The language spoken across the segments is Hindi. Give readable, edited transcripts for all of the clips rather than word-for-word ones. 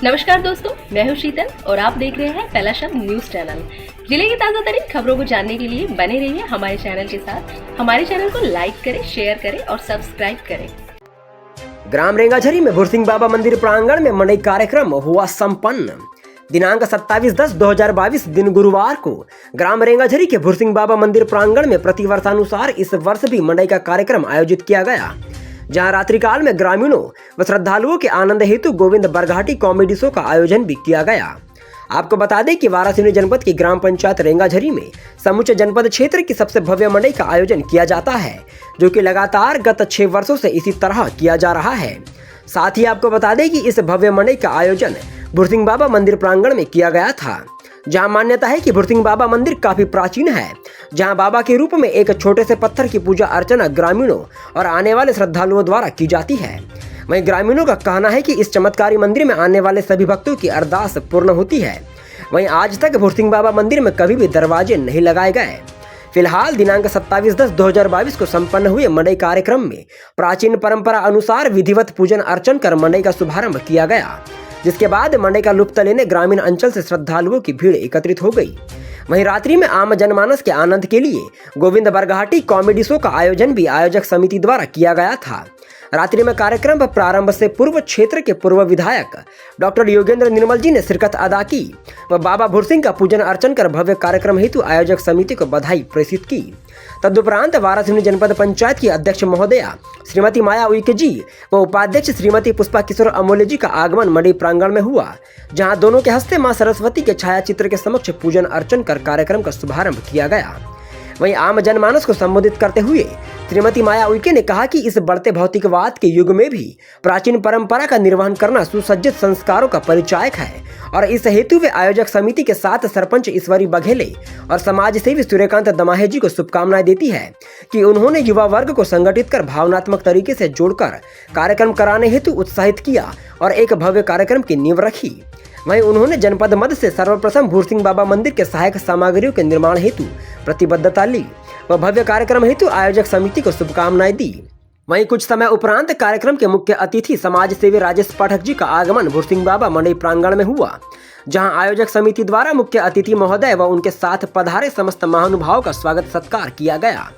नमस्कार दोस्तों, मैं हूं शीतल और आप देख रहे हैं पहला शब्द न्यूज चैनल। जिले की ताजा तरीन खबरों को जानने के लिए बने रहिए हमारे चैनल के साथ। हमारे चैनल को लाइक करें, शेयर करें और सब्सक्राइब करें। ग्राम रेंगाझरी में भुरसिंह बाबा मंदिर प्रांगण में मंडई कार्यक्रम हुआ संपन्न। दिनांक 27/10/2022 दिन गुरुवार को ग्राम रेंगाझरी के भुरसिंह बाबा मंदिर प्रांगण में प्रतिवर्षानुसार इस वर्ष भी मंडई का कार्यक्रम आयोजित किया गया, जहां रात्रिकाल में ग्रामीणों व श्रद्धालुओं के आनंद हेतु गोविंद बरघाटी कॉमेडी शो का आयोजन भी किया गया। आपको बता दें कि वारासिवनी जनपद की ग्राम पंचायत रेंगाझरी में समूचे जनपद क्षेत्र की सबसे भव्य मंडई का आयोजन किया जाता है, जो कि लगातार गत 6 वर्षों से इसी तरह किया जा रहा है। साथ ही आपको बता दें कि इस भव्य मंडई का आयोजन भुरसिंह बाबा मंदिर प्रांगण में किया गया था, जहां मान्यता है कि भुरसिंह बाबा मंदिर काफी प्राचीन है, जहां बाबा के रूप में एक छोटे से पत्थर की पूजा अर्चना ग्रामीणों और आने वाले श्रद्धालुओं द्वारा की जाती है। वहीं ग्रामीणों का कहना है कि इस चमत्कारी मंदिर में आने वाले सभी भक्तों की अरदास पूर्ण होती है। वहीं आज तक भुरसिंह बाबा मंदिर में कभी भी दरवाजे नहीं लगाए गए। फिलहाल दिनांक 27/10/2022 को संपन्न हुए मंडई कार्यक्रम में प्राचीन परंपरा अनुसार विधिवत पूजन अर्चन कर मंडई का शुभारंभ किया गया, जिसके बाद मंडई का लुत्फ लेने ग्रामीण अंचल से श्रद्धालुओं की भीड़ एकत्रित हो गई। वहीं रात्रि में आम जनमानस के आनंद के लिए गोविंद बरघाटी कॉमेडी शो का आयोजन भी आयोजक समिति द्वारा किया गया था। रात्रि में कार्यक्रम प्रारंभ से पूर्व क्षेत्र के पूर्व विधायक डॉक्टर योगेंद्र निर्मल जी ने शिरकत अदा की व बाबा भुरसिंह का पूजन अर्चन कर भव्य कार्यक्रम हेतु आयोजक समिति को बधाई प्रेषित की। तदुपरांत वारासिवनी जनपद पंचायत की अध्यक्ष महोदया श्रीमती माया उइके जी व उपाध्यक्ष श्रीमती पुष्पा किशोर अमोले जी का आगमन मंडई प्रांगण में हुआ, जहां दोनों के हस्ते मां सरस्वती के छाया चित्र के समक्ष पूजन अर्चन कर कार्यक्रम का शुभारंभ किया गया। वहीं आम जनमानस को संबोधित करते हुए श्रीमती माया उइके ने कहा कि इस बढ़ते भौतिकवाद के युग में भी प्राचीन परंपरा का निर्वहन करना सुसज्जित संस्कारों का परिचायक है और इस हेतु वे आयोजक समिति के साथ सरपंच ईश्वरी बघेले और समाज सेवी सूर्यकांत दमाहे जी को शुभकामनाएं देती है कि उन्होंने युवा वर्ग को संगठित कर भावनात्मक तरीके से जोड़कर कार्यक्रम कराने हेतु उत्साहित किया और एक भव्य कार्यक्रम की नींव रखी। वहीं उन्होंने जनपद मध्य से सर्वप्रथम भुरसिंह बाबा मंदिर के सहायक सामग्रियों के निर्माण हेतु प्रतिबद्धता ली व भव्य कार्यक्रम हेतु आयोजक समिति को शुभकामनाएं दी। वहीं कुछ समय उपरांत कार्यक्रम के मुख्य अतिथि समाज सेवी राजेश पाठक जी का आगमन भुरसिंह बाबा मंडई प्रांगण में हुआ, जहां आयोजक समिति द्वारा मुख्य अतिथि महोदय व उनके साथ पधारे समस्त महानुभावों का स्वागत सत्कार किया गया।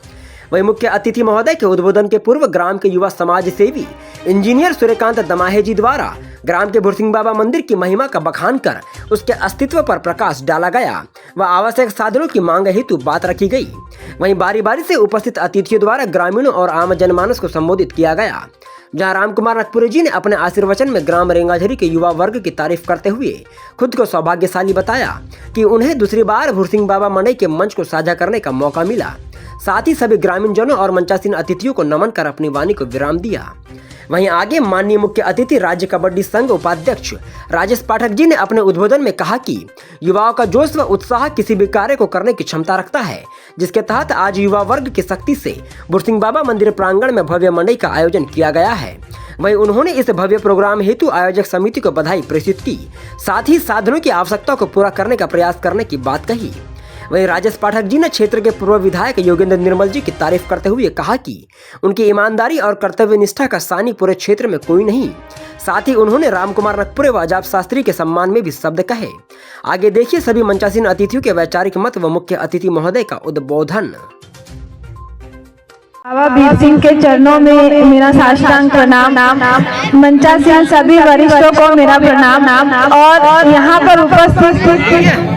वहीं मुख्य अतिथि महोदय के उद्बोधन के पूर्व ग्राम के युवा समाज सेवी इंजीनियर सूर्यकांत दमाहे जी द्वारा ग्राम के भुरसिंह बाबा मंदिर की महिमा का बखान कर उसके अस्तित्व पर प्रकाश डाला गया व आवश्यक साधनों की मांग हेतु बात रखी गई। वहीं बारी बारी से उपस्थित अतिथियों द्वारा ग्रामीणों और आम जनमानस को संबोधित किया गया, जहां रामकुमार नागपुरी जी ने अपने आशीर्वचन में ग्राम रेंगाझरी के युवा वर्ग की तारीफ करते हुए खुद को सौभाग्यशाली बताया कि उन्हें दूसरी बार भुरसिंह बाबा मंडई के मंच को साझा करने का मौका मिला। साथ ही सभी ग्रामीण जनों और मंचासीन अतिथियों को नमन कर अपनी वाणी को विराम दिया। वहीं आगे माननीय मुख्य अतिथि राज्य कबड्डी संघ उपाध्यक्ष राजेश पाठक जी ने अपने उद्बोधन में कहा कि युवाओं का जोश व उत्साह किसी भी कार्य को करने की क्षमता रखता है, जिसके तहत आज युवा वर्ग की शक्ति से भुरसिंह बाबा मंदिर प्रांगण में भव्य मंडई का आयोजन किया गया है। वहीं उन्होंने इस भव्य प्रोग्राम हेतु आयोजक समिति को बधाई प्रेषित की, साथ ही साधनों की आवश्यकता को पूरा करने का प्रयास करने की बात कही। वहीं राजेश पाठक जी ने क्षेत्र के पूर्व विधायक योगेंद्र निर्मल जी की तारीफ करते हुए कहा कि उनकी ईमानदारी और कर्तव्य निष्ठा का सानी पूरे क्षेत्र में कोई नहीं। साथ ही उन्होंने रामकुमार नागपुरे व आजाद शास्त्री के सम्मान में भी शब्द कहे। आगे देखिए सभी मंचासीन अतिथियों के वैचारिक मत व मुख्य अतिथि महोदय का उद्बोधन। बाबा वीर सिंह के चरणों में मेरा साष्टांग प्रणाम। मंचासीन सभी वरिष्ठों को मेरा प्रणाम और यहाँ पर उपस्थित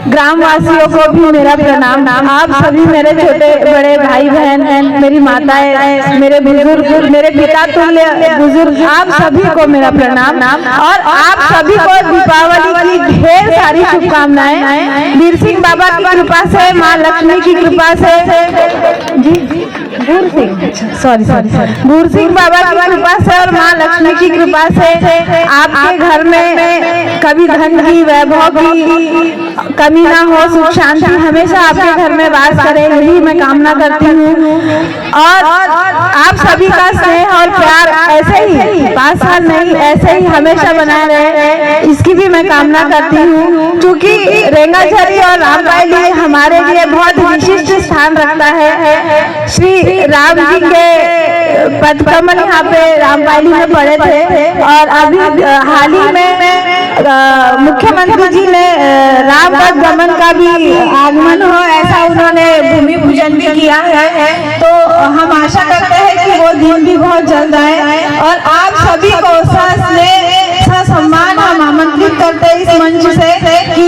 ग्रामवासियों को भी मेरा प्रणाम। आप सभी मेरे छोटे बड़े भाई बहन, मेरी माताएं, मेरे बुजुर्ग, मेरे पिता तुल्य बुजुर्ग, आप सभी को मेरा प्रणाम और आप सभी को दीपावली की ढेर सारी शुभकामनाएं। वीर सिंह बाबा की कृपा से, माँ लक्ष्मी की कृपा से, जी भुरसिंह बाबा की कृपा से और माँ लक्ष्मी की कृपा से आपके घर में कभी धन की, वैभव की कमी ना हो, सुख शांति हमेशा आपके घर में वास करे, यही मैं कामना करती हूँ। और आप सभी का स्नेह और प्यार ऐसे ही 5 साल नहीं, ऐसे ही हमेशा बना रहे, इसकी भी मैं कामना करती हूँ। क्योंकि रेंगाझरी और रामबाई हमारे लिए बहुत विशिष्ट स्थान रखता है। श्री राम जी के पदकमल यहाँ पे रामपाली में पड़े थे। और अभी हाल ही में मुख्यमंत्री जी ने राम पद गमन का भी आगमन हो, ऐसा उन्होंने भूमि पूजन भी किया है। तो हम आशा करते हैं कि वो दिन भी बहुत जल्द आए। और आप सभी को सम्मान हम आमंत्रित करते हैं इस मंच से कि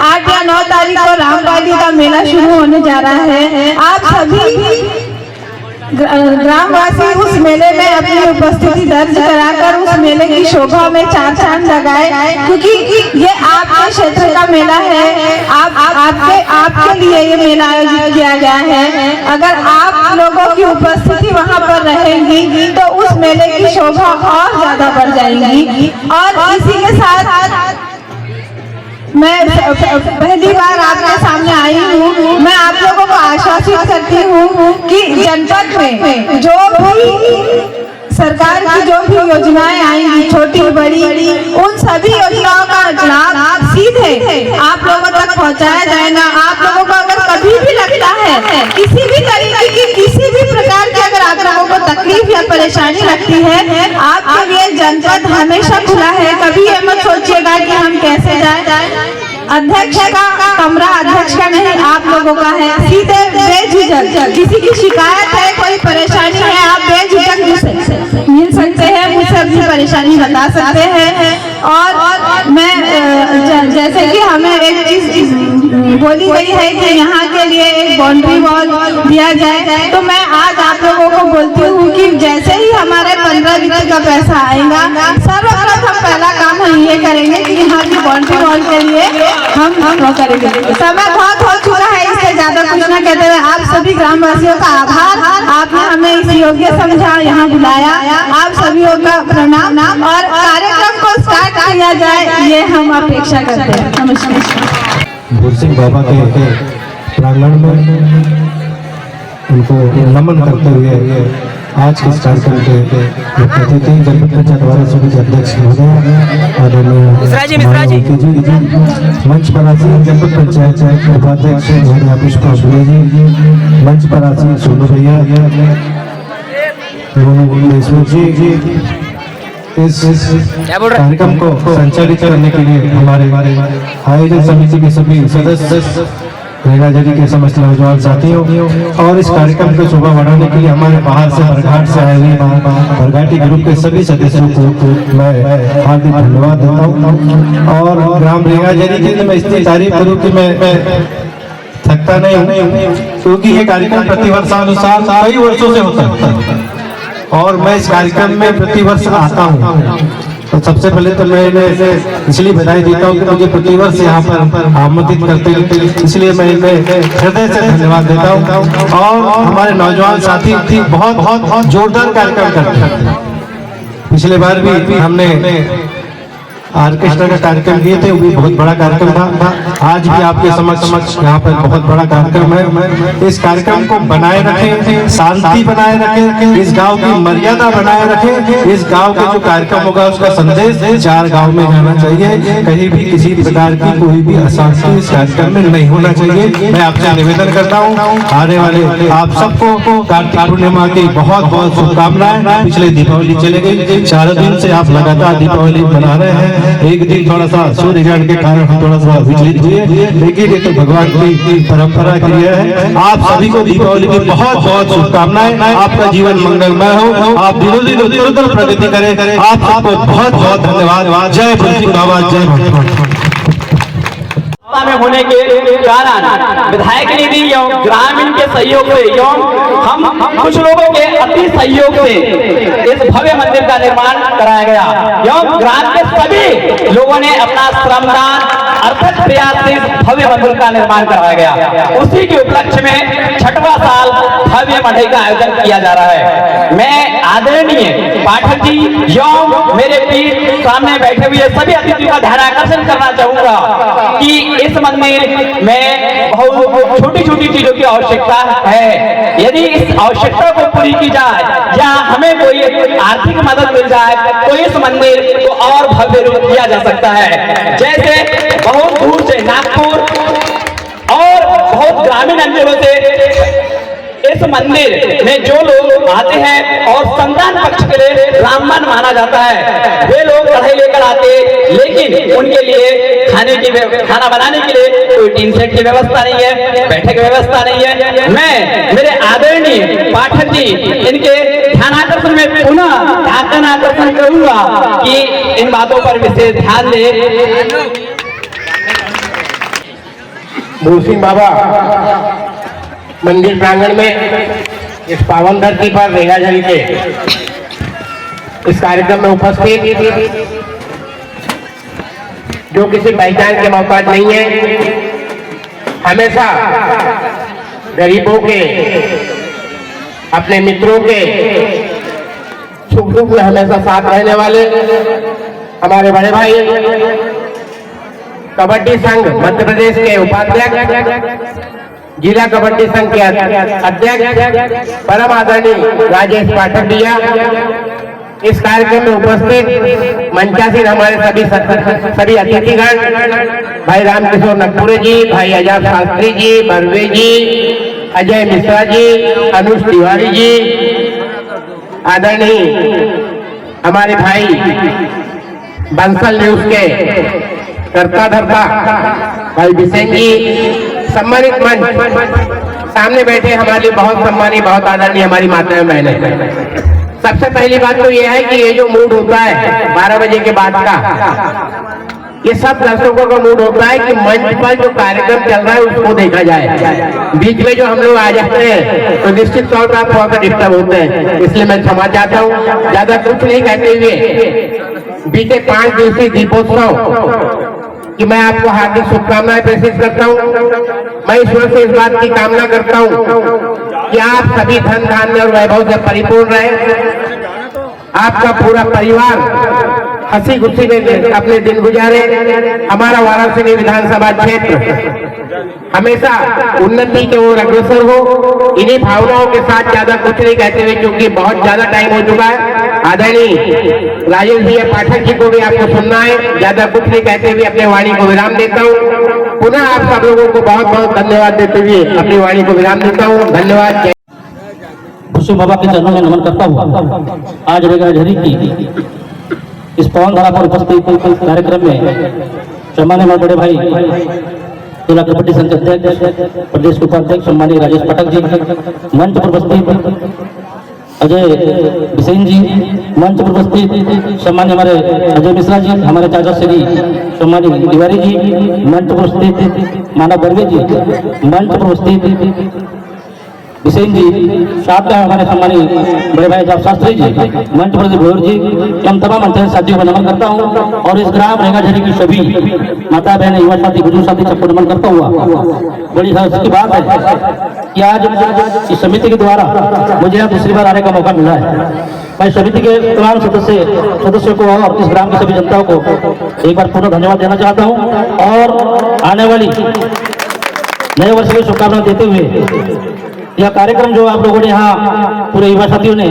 8 या 9 तारीख को रामपाली का मेला शुरू होने जा रहा है। आप सभी ग्रामवासी उस मेले में अपनी उपस्थिति दर्ज कराकर उस मेले की शोभा में 4 चांद लगाए, क्योंकि ये आपके क्षेत्र का मेला है। आपके लिए ये मेला आयोजित किया गया है। अगर आप लोगों की उपस्थिति वहाँ पर रहेगी तो उस मेले की शोभा और ज्यादा बढ़ जाएगी। और इसी के साथ मैं पहली बार आपके सामने आई हूँ। मैं आप लोगों को आश्वासित करती हूँ कि जनपद में जो भी सरकार की जो भी योजनाएं आएंगी, छोटी बड़ी, उन सभी योजनाओं का लाभ सीधे आप लोगों तक पहुंचाया जाएगा। आप लोगों को अगर कभी भी लगता है किसी भी तरीके की किसी भी प्रकार की अगर आप लोगों को तकलीफ या परेशानी लगती है, आपके लिए जनपद हमेशा खुला है। कभी ये मत सोचिएगा कि हम कैसे जाए। अध्यक्ष का कमरा अध्यक्ष का नहीं, आप लोगों का है। सीधे बेझिझक किसी की शिकायत है, कोई परेशानी है, आप बेझिझक मिल सकते हैं, मुझसे अपनी परेशानी बता सकते हैं। और मैं जैसे कि हमें एक चीज बोली गई है कि यहाँ के लिए एक बाउंड्री वॉल दिया जाए, तो मैं आज आप लोगों को बोलती हूँ कि जैसे ही हमारे 15 वित्त का पैसा आएगा, सर्वप्रथम पहला काम हम ये करेंगे कि यहाँ की बाउंड्री वॉल के लिए हम वो करेंगे। समय बहुत हो चुका है, इससे ज्यादा कुछ न कहते हुए आप सभी ग्रामवासियों का आभार। आपने हमें इस योग्य समझा, यहाँ बुलाया। आप सभी का प्रणाम। और कार्यक्रम को स्टार्ट किया जाए, ये हम अपेक्षा करते हैं। नमस्कार। भुरसिंह बाबा के प्रांगण में उनको नमन करते हुए आज के इस कार्यक्रम के मुख्य अतिथि जनपद पंचायत द्वारा समिति अध्यक्ष महोदय आदरणीय मंच पर आसीन जनपद पंचायत उपाध्यक्ष महोदय पुष्पा सुले जी, मंच पर आसीन सोनू भैया, देशमुख जी, इस कार्यक्रम को संचालित करने के लिए हमारे आयोजन समिति के सभी सदस्य, रेगाझरी के समस्त नौजवान साथियों और इस कार्यक्रम को शोभा बढ़ाने के लिए हमारे बाहर से बरघाट से आए हुए बरघाटी ग्रुप के सभी सदस्यों को मैं हार्दिक धन्यवाद देता हूँ। और ग्राम रेगाझरी के लिए मैं इतनी तारीफ करूँ कि मैं थकता नहीं हूँ, क्योंकि ये कार्यक्रम प्रतिवर्षानुसार कई वर्षों से होता है और मैं इस कार्यक्रम में प्रतिवर्ष आता हूँ। तो सबसे पहले तो मैं इन्हें इसलिए बधाई देता हूँ कि मुझे प्रतिवर्ष यहाँ पर आमंत्रित करते हैं, इसलिए मैं इन्हें हृदय से धन्यवाद देता हूँ। और हमारे नौजवान साथी बहुत जोरदार कार्यक्रम करते हैं। पिछले बार भी हमने ऑर्केस्ट्रा का कार्यक्रम किए थे, वो भी बहुत बड़ा कार्यक्रम था। आज भी आपके समक्ष यहाँ पर बहुत बड़ा कार्यक्रम है। इस कार्यक्रम को बनाए रखें, शांति बनाए रखें, इस गांव की मर्यादा बनाए रखें। इस गांव का जो कार्यक्रम होगा उसका संदेश 4 गांव में जाना चाहिए। कहीं भी किसी प्रकार की कोई भी अशांति इस कार्यक्रम में नहीं होना चाहिए। मैं आपसे निवेदन करता हूँ, आने वाले आप सबको कार्तिक पूर्णिमा की बहुत शुभकामनाएं। पिछले दीपावली चले गई, 4 दिन से आप लगातार दीपावली मना रहे हैं। एक दिन थोड़ा सा सूर्य ग्रहण के कारण हम थोड़ा सा विचलित हुए, लेकिन ये तो भगवान की परंपरा क्रिया है। आप सभी को दीपावली की बहुत शुभकामनाएं। आपका जीवन मंगलमय हो, आप दिनों दिन उत्तरोत्तर प्रगति करें। आप सबको बहुत धन्यवाद। जय भुरसिंह बाबा, जय भगवान। में होने के कारण विधायक निधि एवं ग्रामीण के सहयोग से एवं हम कुछ लोगों के अति सहयोग से इस भव्य मंदिर का निर्माण कराया गया एवं ग्राम के सभी लोगों ने अपना श्रमदान अर्थक प्रयास से भव्य मंदिर का निर्माण कराया गया। उसी के उपलक्ष्य में 6वां साल भव्य मंडई का आयोजन किया जा रहा है। मैं आदरणीय पाठक जी एवं मेरे पीठ सामने बैठे हुए सभी अतिथियों का ध्यान आकर्षण करना चाहूंगा कि इस मंदिर में बहुत छोटी चीजों की आवश्यकता है। यदि इस आवश्यकता को पूरी की जाए या हमें कोई आर्थिक मदद मिल जाए तो इस मंदिर को और भव्य रूप दिया जा सकता है। जैसे बहुत दूर से नागपुर और बहुत ग्रामीण अंचलों से इस मंदिर में जो लोग आते हैं और संतान पक्ष के लिए रामबाण माना जाता है, वे लोग कढ़ाई लेकर आते, लेकिन उनके लिए खाना बनाने के लिए कोई टीन सेट की व्यवस्था नहीं है, बैठक की व्यवस्था नहीं है। मैं मेरे आदरणीय पाठक जी इनके ध्यानाकर्षण में पुनः आकर्षण करूंगा कि इन बातों पर विशेष ध्यान दे। भूसिंह बाबा मंदिर प्रांगण में इस पावन धरती पर रेंगाझरी के इस कार्यक्रम में उपस्थित जो किसी पहचान के मोहताज नहीं है, हमेशा गरीबों के, अपने मित्रों के सुख दुख में हमेशा साथ रहने वाले हमारे बड़े भाई, कबड्डी संघ मध्य प्रदेश के उपाध्यक्ष, जिला कबड्डी संघ के अध्यक्ष परम आदरणीय राजेश पाठक भैया, इस कार्यक्रम में उपस्थित मंचासीन हमारे सभी अतिथिगण, भाई रामकिशोर नकपुरे जी, भाई आजाद शास्त्री जी, बर्वे जी, अजय मिश्रा जी, अनुज तिवारी जी, आदरणीय हमारे भाई बंसल न्यूज के करता धरता भाई बिसेन जी, सम्मानित मंच सामने बैठे हमारे बहुत सम्मानित, बहुत आदरणीय हमारी माताएं बहनें। सबसे पहली बात तो यह है कि ये जो मूड होता है 12 बजे के बाद का, ये सब दर्शकों का मूड होता है कि मंच पर जो कार्यक्रम चल रहा है उसको देखा जाए। बीच में जो हम लोग आ जाते हैं तो निश्चित तौर पर थोड़ा सा डिस्टर्ब होते हैं, इसलिए मैं क्षमा चाहता हूँ। ज्यादा कुछ नहीं कहते हुए बीते 5 दिवसीय दीपोत्सव कि मैं आपको हार्दिक शुभकामनाएं प्रेषित करता हूं। मैं ईश्वर से इस बात की कामना करता हूं कि आप सभी धन धान्य और वैभव से परिपूर्ण रहे, आपका पूरा परिवार हंसी खुशी में अपने दिन गुजारे, हमारा वाराणसी विधानसभा क्षेत्र हमेशा उन्नति की ओर अग्रसर हो। इन्हीं भावनाओं के साथ ज्यादा कुछ नहीं कहते हुए, क्योंकि बहुत ज्यादा टाइम हो चुका है, आदरणीय राजेश भैया पाठक जी को भी आपको सुनना है, ज्यादा कुछ नहीं कहते हुए अपने वाणी को विराम देता हूँ। पुनः आप सब लोगों को बहुत बहुत धन्यवाद देते हुए अपनी वाणी को विराम देता हूँ। धन्यवाद। भूसिंह बाबा के चरणों में नमन करता हुआ आज रेंगाझरी की इस पवन धारा पर उपस्थित कार्यक्रम में सम्मानित बड़े भाई जिला कबड्डी संघ अध्यक्ष, प्रदेश के उपाध्यक्ष सम्मानित राजेश पाठक जी, मंच पर उपस्थित अजय बिसेन जी, मंच पर उपस्थित सम्मान्य हमारे अजय मिश्रा जी, हमारे चाचा श्री सम्मानित तिवारी जी, मंच पर उपस्थित मानव बर्वे जी, मंच पर उपस्थित बिसेन जी, साथ में हमारे सम्मानित बड़े भाई साहब शास्त्री जी, मंच पर भोर जी, हम तमाम मंच साथियों को नमन करता हूं और इस ग्राम रेंगाझरी की सभी माता बहन, युवा साथी, बुजुर्ग साथी सबको नमन करता हुआ बड़ी हर्ष की बात है कि आज इस समिति के द्वारा मुझे यहाँ दूसरी बार आने का मौका मिला है। मैं समिति के तमाम सदस्यों को और इस ग्राम की सभी जनताओं को एक बार पुनः धन्यवाद देना चाहता हूँ और आने वाली नए वर्ष की शुभकामनाएं देते हुए यह कार्यक्रम जो आप लोगों ने यहाँ पूरे युवा साथियों ने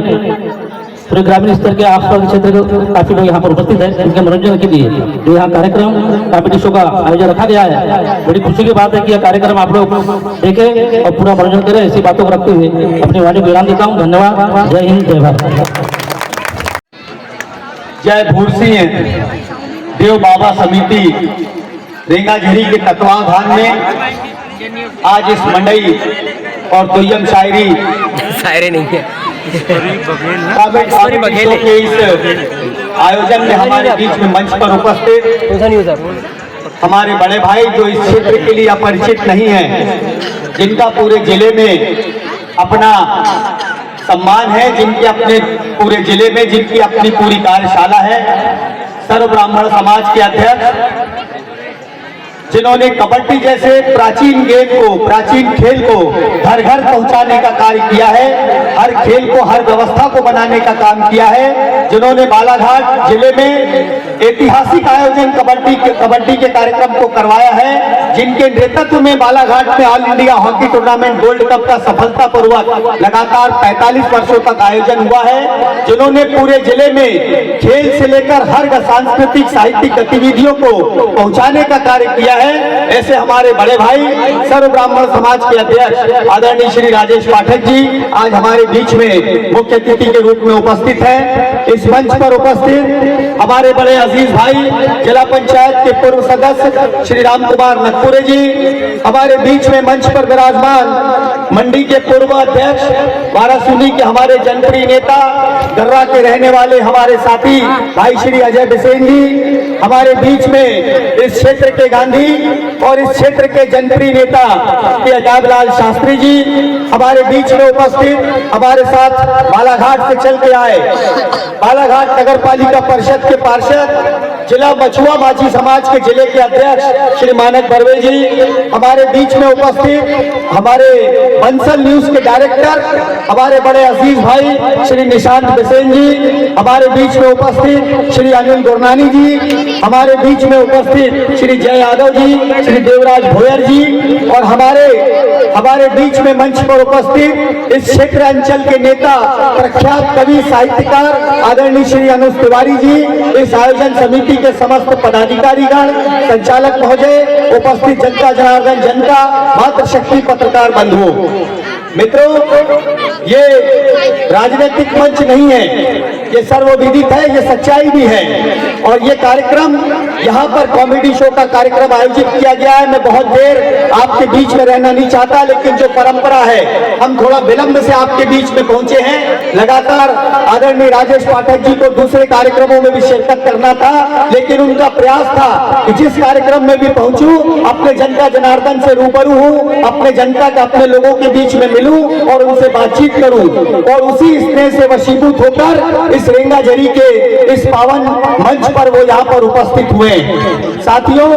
पूरे ग्रामीण स्तर के आसपास क्षेत्र के काफी लोग यहाँ पर उपस्थित है, उनके मनोरंजन के लिए जो यहाँ कार्यक्रम कॉमेडी शो का आयोजन रखा गया है। बड़ी खुशी की बात है कि यह कार्यक्रम आप लोग देखें और पूरा मनोरंजन करें। इसी बातों को रखते हुए अपनी वाणी को विराम देता हूँ। धन्यवाद। जय हिंद, जय भारत। जय भूसिंह देव बाबा समिति रेंगाझरी के तत्वाधान में आज इस मंडई और दुय्यम शायरी नहीं है के इस आयोजन में हमारे बीच में मंच पर उपस्थित हमारे बड़े भाई जो इस क्षेत्र के लिए अपरिचित नहीं है, जिनका पूरे जिले में अपना सम्मान है, जिनके अपने पूरे जिले में जिनकी अपनी पूरी कार्यशाला है, सर्व ब्राह्मण समाज के अध्यक्ष, जिन्होंने कबड्डी जैसे प्राचीन गेम को, प्राचीन खेल को घर घर पहुंचाने का कार्य किया है। हर खेल को, हर व्यवस्था को बनाने का काम किया है, जिन्होंने बालाघाट जिले में ऐतिहासिक आयोजन कबड्डी के कार्यक्रम को करवाया है, जिनके नेतृत्व में बालाघाट में all India hockey tournament gold cup का सफलतापूर्वक लगातार 45 वर्षों तक आयोजन हुआ है, जिन्होंने पूरे जिले में खेल से लेकर हर सांस्कृतिक साहित्यिक गतिविधियों को पहुंचाने का कार्य किया है। ऐसे हमारे बड़े भाई सर्व ब्राह्मण समाज के अध्यक्ष आदरणीय श्री राजेश पाठक जी आज हमारे बीच में मुख्य अतिथि के रूप में उपस्थित हैं। इस मंच पर उपस्थित हमारे बड़े अजीज भाई जिला पंचायत के पूर्व सदस्य श्री राम कुमार नकपुरे जी, हमारे बीच में मंच पर विराजमान मंडी के पूर्व अध्यक्ष, वाराणसी के हमारे जनप्रिय नेता, गर्रा के रहने वाले हमारे साथी भाई श्री अजय बिसेन जी, हमारे बीच में इस क्षेत्र के गांधी और इस क्षेत्र के जनप्रिय नेता श्री अजाब लाल शास्त्री जी हमारे बीच में उपस्थित, हमारे साथ बालाघाट से चल के आए बालाघाट नगर पालिका परिषद के पार्षद, जिला मछुआ माझी समाज के जिले के अध्यक्ष श्री मानक बर्वे जी, हमारे बीच में उपस्थित हमारे बंसल न्यूज के डायरेक्टर हमारे बड़े अजीज भाई श्री निशांत बिसेन जी, हमारे बीच में उपस्थित श्री अनिल गुरनानी जी, हमारे बीच में उपस्थित श्री जय यादव जी, श्री देवराज भोयर जी और हमारे बीच में मंच पर उपस्थित इस क्षेत्र अंचल के नेता, प्रख्यात कवि साहित्यकार आदरणीय श्री अनुज तिवारी जी, इस आयोजन समिति के समस्त पदाधिकारीगण, संचालक महोदय, उपस्थित जनता जनार्दन जनता, मातृशक्ति पत्रकार बंधुओं, मित्रों, ये राजनीतिक मंच नहीं है, ये सर्वविदित है, ये सच्चाई भी है और ये कार्यक्रम यहाँ पर कॉमेडी शो का कार्यक्रम आयोजित किया गया है। मैं बहुत देर आपके बीच में रहना नहीं चाहता, लेकिन जो परंपरा है हम थोड़ा विलंब से आपके बीच में पहुंचे हैं। लगातार आदरणीय राजेश पाठक जी को दूसरे कार्यक्रमों में भी शिरकत करना था, लेकिन उनका प्रयास था कि जिस कार्यक्रम में भी पहुंचूं अपने जनता जनार्दन से रूबरू हूं, अपने जनता का अपने लोगों के बीच में मिलूं और उनसे बातचीत करूं और उसी स्नेह से वशीभूत होकर इस रेंगाझरी के इस पावन मंच पर वो यहाँ पर उपस्थित हुए। साथियों,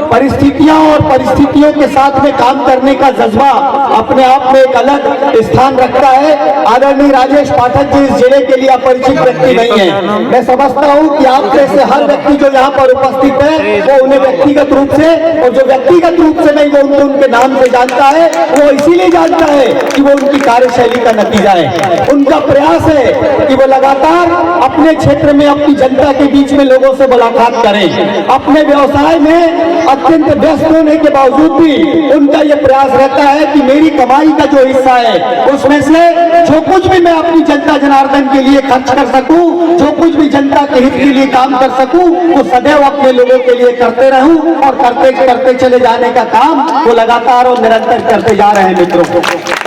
परिस्थितियां और परिस्थितियों के साथ में काम करने का जज्बा अपने आप में एक अलग स्थान रखता है। आदरणीय राजेश पाठक जी इस जिले के लिए अपरिचित व्यक्ति नहीं है। मैं समझता हूं कि आप जैसे हर व्यक्ति जो यहाँ पर उपस्थित है वो उन्हें व्यक्तिगत रूप से, और जो व्यक्तिगत रूप से नहीं वो उनके नाम से जानता है, वो इसीलिए जानता है कि वो उनकी कार्यशैली का नतीजा है। उनका प्रयास है कि वो लगातार अपने क्षेत्र में अपनी जनता के बीच में लोगों से मुलाकात करें। अपने व्यवसाय में अत्यंत व्यस्त होने के बावजूद भी उनका ये प्रयास रहता है कि मेरी कमाई का जो हिस्सा है उसमें से जो कुछ भी मैं अपनी जनता जनार्दन के लिए खर्च कर सकूं, जो कुछ भी जनता के हित के लिए काम कर सकूं, वो सदैव अपने लोगों के लिए करते रहूं और करते करते चले जाने का काम वो लगातार और निरंतर करते जा रहे हैं। मित्रों,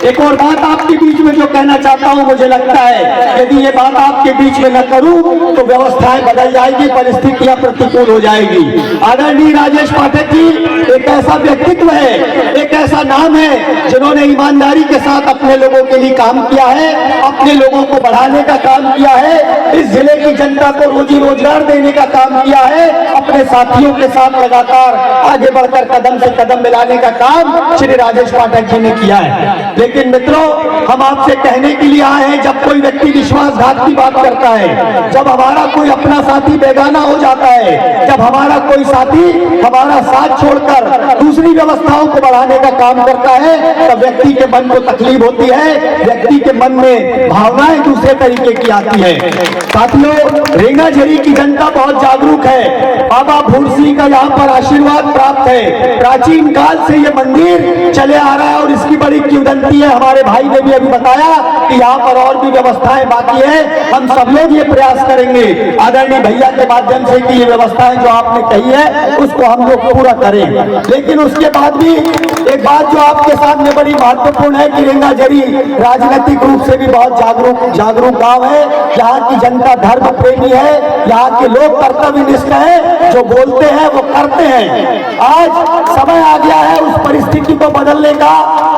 एक और बात आपके बीच में जो कहना चाहता हूं, मुझे लगता है यदि ये बात आपके बीच में न करूं तो व्यवस्थाएं बदल जाएगी, परिस्थितियां प्रतिकूल हो जाएगी। आदरणीय राजेश पाठक जी एक ऐसा व्यक्तित्व है, एक ऐसा नाम है जिन्होंने ईमानदारी के साथ अपने लोगों के लिए काम किया है, अपने लोगों को बढ़ाने का काम किया है, इस जिले की जनता को रोजी रोजगार देने का काम किया है, अपने साथियों के साथ लगातार आगे बढ़कर कदम से कदम मिलाने का काम श्री राजेश पाठक जी ने किया है। लेकिन मित्रों, हम आपसे कहने के लिए आए हैं, जब कोई व्यक्ति विश्वासघात की बात करता है, जब हमारा कोई अपना साथी बेगाना हो जाता है, जब हमारा कोई साथी हमारा साथ छोड़कर दूसरी व्यवस्थाओं को बढ़ाने का काम करता है, तब व्यक्ति के मन को तकलीफ होती है, व्यक्ति के मन में भावनाएं दूसरे तरीके की आती है। साथियों, रेंगाझरी की जनता बहुत जागरूक है। बाबा भूर सिंह का यहाँ पर आशीर्वाद प्राप्त है। प्राचीन काल से ये मंदिर चले आ रहा है और इसकी बड़ी किंवदंती है। हमारे भाई ने भी अभी बताया कि यहाँ पर और भी व्यवस्थाएं बाकी है। हम सब लोग ये प्रयास करेंगे आदरणीय भैया के माध्यम से कि ये व्यवस्थाएं जो आपने कही है उसको हम लोग पूरा करें। लेकिन उसके बाद भी एक बात जो आपके सामने बड़ी महत्वपूर्ण है कि रेंगाझरी राजनीतिक रूप से भी बहुत जागरूक गांव है। यहाँ की जनता धर्म प्रेमी है, यहाँ के लोग कर्तव्यनिष्ठ है, जो बोलते हैं वो करते हैं। आज समय आ गया है उस परिस्थिति को बदलने का।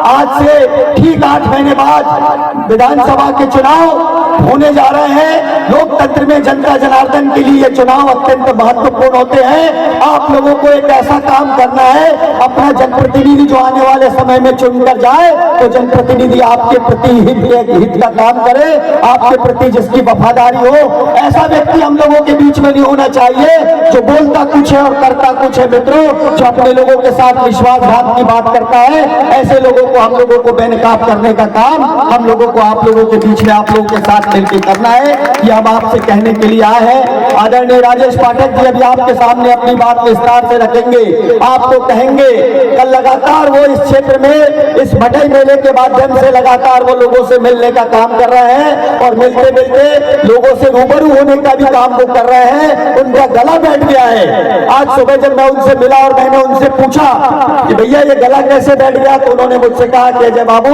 आज से ठीक 8 महीने बाद विधानसभा के चुनाव होने जा रहे हैं। लोकतंत्र में जनता जनार्दन के लिए ये चुनाव अत्यंत महत्वपूर्ण होते हैं। आप लोगों को एक ऐसा काम करना है, अपना जनप्रतिनिधि जो आने वाले समय में चुनकर जाए तो जनप्रतिनिधि आपके प्रति हित का काम करे, आपके प्रति जिसकी वफादारी हो। ऐसा व्यक्ति हम लोगों के बीच में नहीं होना चाहिए जो बोलता कुछ है और करता कुछ है। मित्रों, जो अपने लोगों के साथ विश्वासघात की बात करता है, ऐसे लोगों को हम लोगों को बेनकाब करने का काम हम लोगों को आप लोगों के बीच में आप लोगों के साथ मिलकर करना है। ये हम आपसे कहने के लिए आए हैं। आदरणीय राजेश पाठक जी अभी आपके सामने अपनी बात विस्तार से रखेंगे, आपको कहेंगे। कल लगातार वो इस क्षेत्र में इस भटई मेले के माध्यम से लगातार वो लोगों से मिलने का काम कर रहे हैं और मिलते मिलते लोगों से रूबरू होने का भी काम वो कर रहे हैं। उनका गला बैठ गया है। आज सुबह जब मैं उनसे मिला और मैंने उनसे पूछा कि भैया ये गला कैसे बैठ गया, तो उन्होंने मुझसे कहा कि अजय बाबू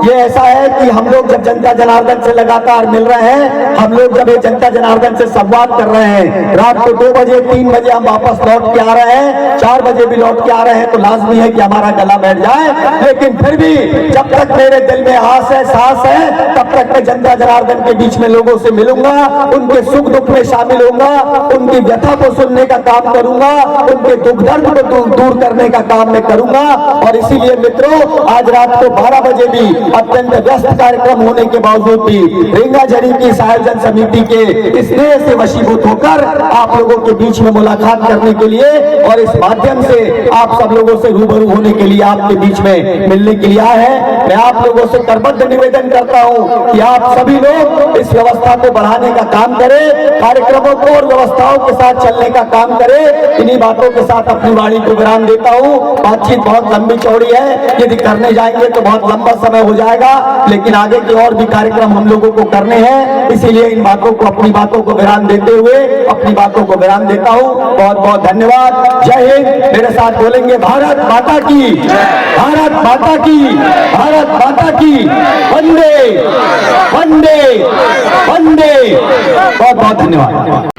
ये ऐसा है कि हम लोग जब जनता जनार्दन से लगातार मिल रहे हैं, हम लोग जब ये जनता जनार्दन से संवाद कर रहे हैं, रात को 2 बजे 3 बजे हम वापस लौट के आ रहे हैं, 4 बजे भी लौट के आ रहे हैं, तो लाजमी है कि हमारा गला बैठ जाए। लेकिन फिर भी जब तक मेरे दिल में आस है, सांस है, तब तक मैं जनता जनार्दन के बीच में लोगों से मिलूंगा, उनके सुख दुख में शामिल होऊंगा, उनकी व्यथा को सुनने का काम करूंगा, उनके दुख दर्द को दूर करने का काम मैं करूंगा। और इसीलिए मित्रों, आज रात को 12 बजे भी अत्यंत व्यस्त कार्यक्रम होने के बावजूद भी रेंगाझरी की आयोजन समिति के स्नेह से वशीभूत होकर आप लोगों के बीच में मुलाकात करने के लिए और इस माध्यम से आप सब लोगों से रूबरू होने के लिए आपके बीच में मिलने के लिए आए हैं। मैं आप लोगों से करबद्ध निवेदन करता हूं कि आप सभी लोग इस व्यवस्था को बढ़ाने का काम करें, कार्यक्रमों को और व्यवस्थाओं के साथ चलने का काम करें। इन्हीं बातों के साथ अपनी वाणी को विराम देता हूं। बातचीत बहुत लंबी चौड़ी है, यदि करने जाएंगे तो बहुत लंबा समय हो जाएगा, लेकिन आगे के और भी कार्यक्रम हम लोगों को करने हैं। इसीलिए इन बातों को अपनी बातों को विराम देते हुए अपनी बातों को विराम देता हूं। बहुत बहुत धन्यवाद। जय हिंद। मेरे साथ बोलेंगे भारत माता की, भारत माता की, भारत माता की, वंदे वंदे वंदे। बहुत बहुत धन्यवाद।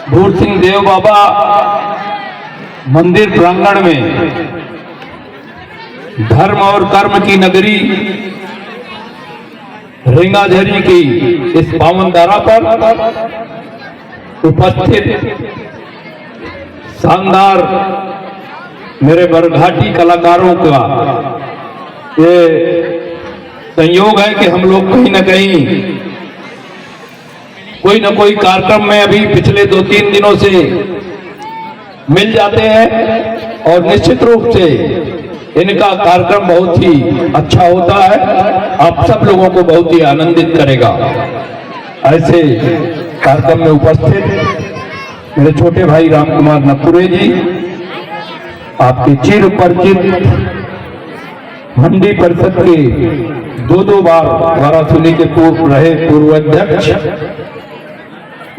भूर सिंह देव बाबा मंदिर प्रांगण में धर्म और कर्म की नगरी रेंगाझरी की इस पावन धारा पर उपस्थित शानदार मेरे बरघाटी कलाकारों का ये संयोग है कि हम लोग कहीं न कहीं कोई न कोई कार्यक्रम में अभी पिछले 2-3 दिनों से मिल जाते हैं और निश्चित रूप से इनका कार्यक्रम बहुत ही अच्छा होता है, आप सब लोगों को बहुत ही आनंदित करेगा। ऐसे कार्यक्रम में उपस्थित मेरे छोटे भाई रामकुमार नकुरे जी, आपके चिर परिचित मंडी परिषद के 2 बार वाराणसी के पूर्व अध्यक्ष,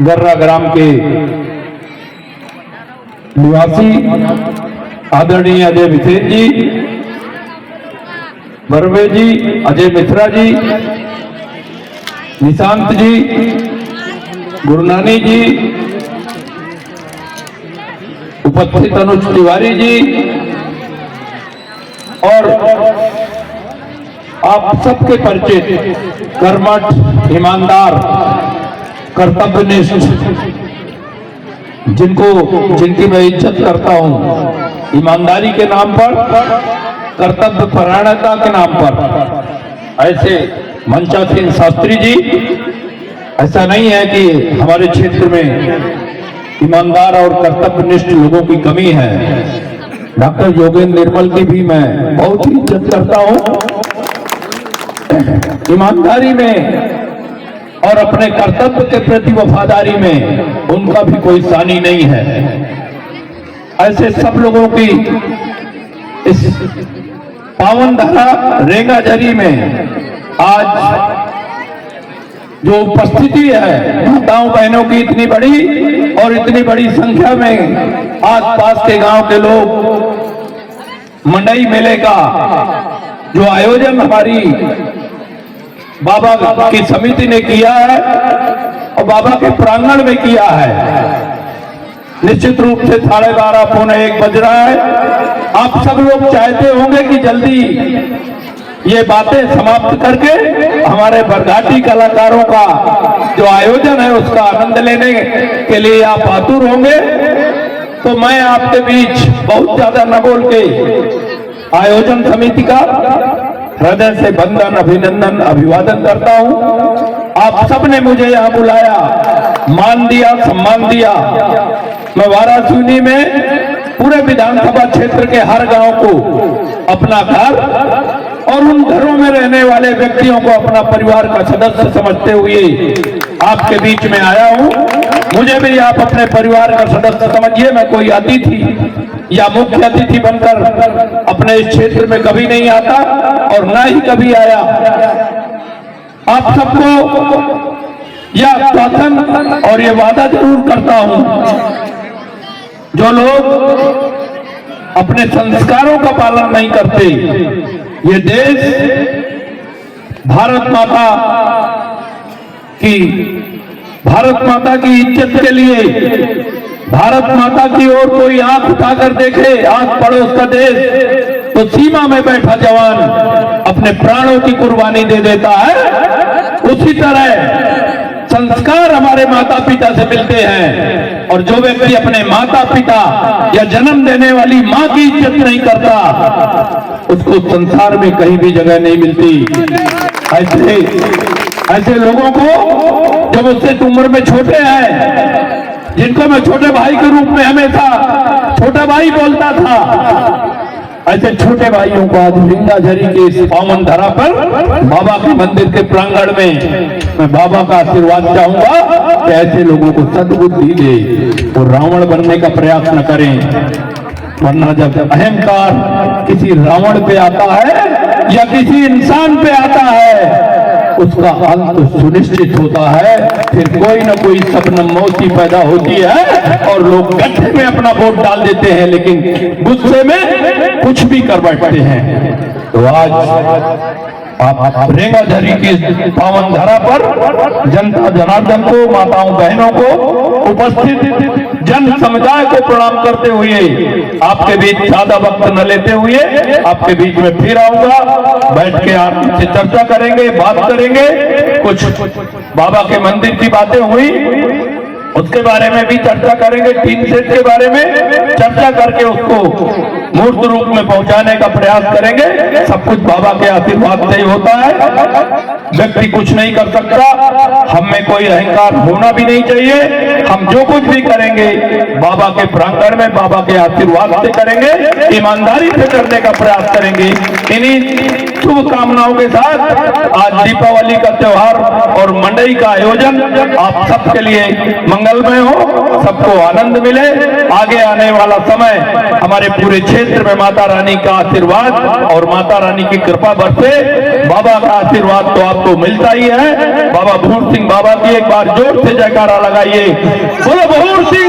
गर्रा ग्राम के निवासी आदरणीय अजय बिसेन जी, बर्वे जी, अजय मिश्रा जी, निशांत जी, गुरुनानी जी, उपस्थित अनुज तिवारी जी और आप सबके परिचित कर्मठ, ईमानदार, कर्तव्यनिष्ठ, जिनकी मैं इज्जत करता हूं ईमानदारी के नाम पर, कर्तव्य परायणता के नाम पर, ऐसे मंचा सिंह शास्त्री जी। ऐसा नहीं है कि हमारे क्षेत्र में ईमानदार और कर्तव्यनिष्ठ लोगों की कमी है। डॉक्टर योगेंद्र निर्मल की भी मैं बहुत ही इज्जत करता हूं। ईमानदारी में और अपने कर्तव्य के प्रति वफादारी में उनका भी कोई सानी नहीं है। ऐसे सब लोगों की इस पावन धारा रेंगाझरी में आज जो उपस्थिति है माताओं बहनों की इतनी बड़ी और इतनी बड़ी संख्या में आसपास के गांव के लोग, मंडई मेले का जो आयोजन हमारी बाबा की समिति ने किया है और बाबा के प्रांगण में किया है, निश्चित रूप से 12:30 पौने 1 बज रहा है। आप सब लोग चाहते होंगे कि जल्दी ये बातें समाप्त करके हमारे बरघाटी कलाकारों का जो आयोजन है उसका आनंद लेने के लिए आप आतुर होंगे, तो मैं आपके बीच बहुत ज्यादा न बोल के आयोजन समिति का हृदय से वंदन, अभिनंदन, अभिवादन करता हूं। आप सबने मुझे यहाँ बुलाया, मान दिया, सम्मान दिया। मैं वाराणसी में पूरे विधानसभा क्षेत्र के हर गांव को अपना घर और उन घरों में रहने वाले व्यक्तियों को अपना परिवार का सदस्य समझते हुए आपके बीच में आया हूं। मुझे भी आप अपने परिवार का सदस्य समझिए। मैं कोई अतिथि या मुख्य अतिथि बनकर अपने इस क्षेत्र में कभी नहीं आता और ना ही कभी आया। आप सबको यह आश्वासन और ये वादा जरूर करता हूं, जो लोग अपने संस्कारों का पालन नहीं करते, ये देश भारत माता की इज्जत के लिए, भारत माता की ओर कोई आंख उठाकर देखे, आंख पड़ोस का देश, तो सीमा में बैठा जवान अपने प्राणों की कुर्बानी दे देता है। उसी तरह संस्कार हमारे माता पिता से मिलते हैं, और जो व्यक्ति अपने माता पिता या जन्म देने वाली माँ की इज्जत नहीं करता, उसको संसार में कहीं भी जगह नहीं मिलती। ऐसे लोगों को जो मुझसे उम्र में छोटे हैं, जिनको मैं छोटे भाई के रूप में हमेशा छोटा भाई बोलता था, ऐसे छोटे भाइयों को आज रेंगाझरी के इस पावन धरा पर बाबा के मंदिर के प्रांगण में मैं बाबा का आशीर्वाद चाहूंगा कि ऐसे लोगों को सद्बुद्धि दे और रावण बनने का प्रयास न करें। वरना जब अहंकार किसी रावण पे आता है या किसी इंसान पे आता है, उसका अंत सुनिश्चित होता है। फिर कोई ना कोई शबनम मौसी पैदा होती है और लोग गड्ढे में अपना वोट डाल देते हैं, लेकिन गुस्से में कुछ भी कर बैठते हैं। तो आज आप रेंगाझरी की पावन धरा पर जनता जनार्दन को, माताओं बहनों को, उपस्थित जन समुदाय को प्रणाम करते हुए आपके बीच ज्यादा वक्त न लेते हुए आपके बीच में फिर आऊंगा। बैठ के आपसे चर्चा करेंगे, बात करेंगे। कुछ बाबा के मंदिर की बातें हुई, उसके बारे में भी चर्चा करेंगे। टीन सेट के बारे में चर्चा करके उसको मूर्त रूप में पहुंचाने का प्रयास करेंगे। सब कुछ बाबा के आशीर्वाद से ही होता है। व्यक्ति कुछ नहीं कर सकता, हम में कोई अहंकार होना भी नहीं चाहिए। हम जो कुछ भी करेंगे बाबा के प्रांगण में बाबा के आशीर्वाद से करेंगे, ईमानदारी से करने का प्रयास करेंगे। इन्हीं शुभकामनाओं के साथ आज दीपावली का त्योहार और मंडई का आयोजन आप सबके लिए मंगलमय हो, सबको आनंद मिले। आगे आने वाला समय हमारे पूरे क्षेत्र में माता रानी का आशीर्वाद और माता रानी की कृपा बरसे। बाबा का आशीर्वाद तो आपको मिलता ही है। बाबा भूर सिंह बाबा की एक बार जोर से जयकारा लगाइए। बोलो भूर सिंह